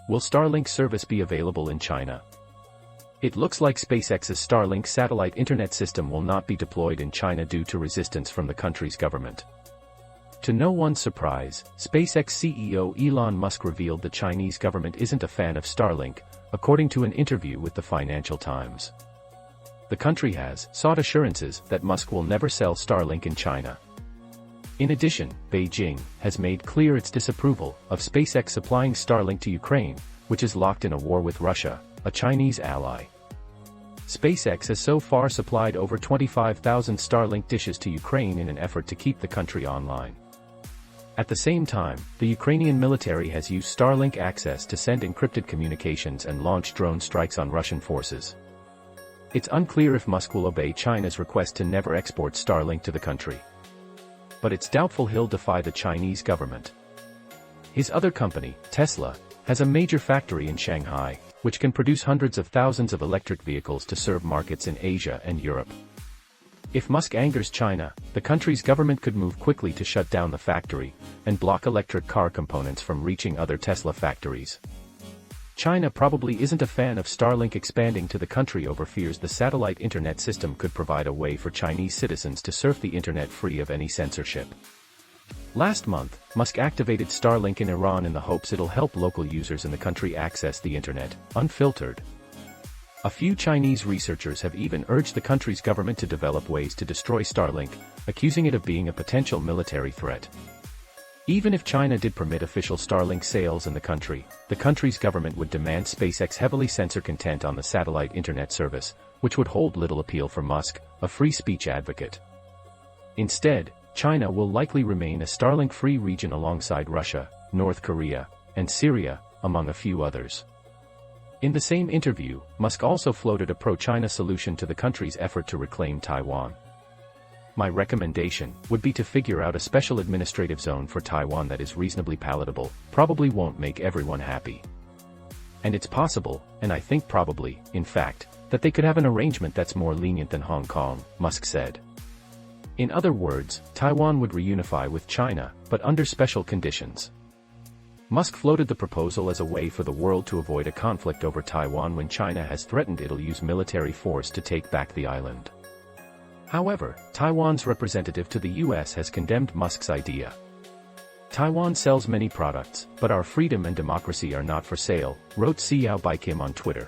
Will Starlink service be available in China? It looks like SpaceX's Starlink satellite internet system will not be deployed in China due to resistance from the country's government. To no one's surprise, SpaceX CEO Elon Musk revealed the Chinese government isn't a fan of Starlink, according to an interview with the Financial Times. The country has sought assurances that Musk will never sell Starlink in China. In addition, Beijing has made clear its disapproval of SpaceX supplying Starlink to Ukraine, which is locked in a war with Russia, a Chinese ally. SpaceX has so far supplied over 25,000 Starlink dishes to Ukraine in an effort to keep the country online. At the same time, the Ukrainian military has used Starlink access to send encrypted communications and launch drone strikes on Russian forces. It's unclear if Musk will obey China's request to never export Starlink to the country. But it's doubtful he'll defy the Chinese government. His other company, Tesla, has a major factory in Shanghai, which can produce hundreds of thousands of electric vehicles to serve markets in Asia and Europe. If Musk angers China, the country's government could move quickly to shut down the factory and block electric car components from reaching other Tesla factories. China probably isn't a fan of Starlink expanding to the country over fears the satellite internet system could provide a way for Chinese citizens to surf the internet free of any censorship. Last month, Musk activated Starlink in Iran in the hopes it'll help local users in the country access the internet, unfiltered. A few Chinese researchers have even urged the country's government to develop ways to destroy Starlink, accusing it of being a potential military threat. Even if China did permit official Starlink sales in the country's government would demand SpaceX heavily censor content on the satellite internet service, which would hold little appeal for Musk, a free speech advocate. Instead, China will likely remain a Starlink-free region alongside Russia, North Korea, and Syria, among a few others. In the same interview, Musk also floated a pro-China solution to the country's effort to reclaim Taiwan. My recommendation would be to figure out a special administrative zone for Taiwan that is reasonably palatable, probably won't make everyone happy. And it's possible, and I think probably, in fact, that they could have an arrangement that's more lenient than Hong Kong, Musk said. In other words, Taiwan would reunify with China, but under special conditions. Musk floated the proposal as a way for the world to avoid a conflict over Taiwan when China has threatened it'll use military force to take back the island. However, Taiwan's representative to the US has condemned Musk's idea. Taiwan sells many products, but our freedom and democracy are not for sale, wrote Xiao Baikim on Twitter.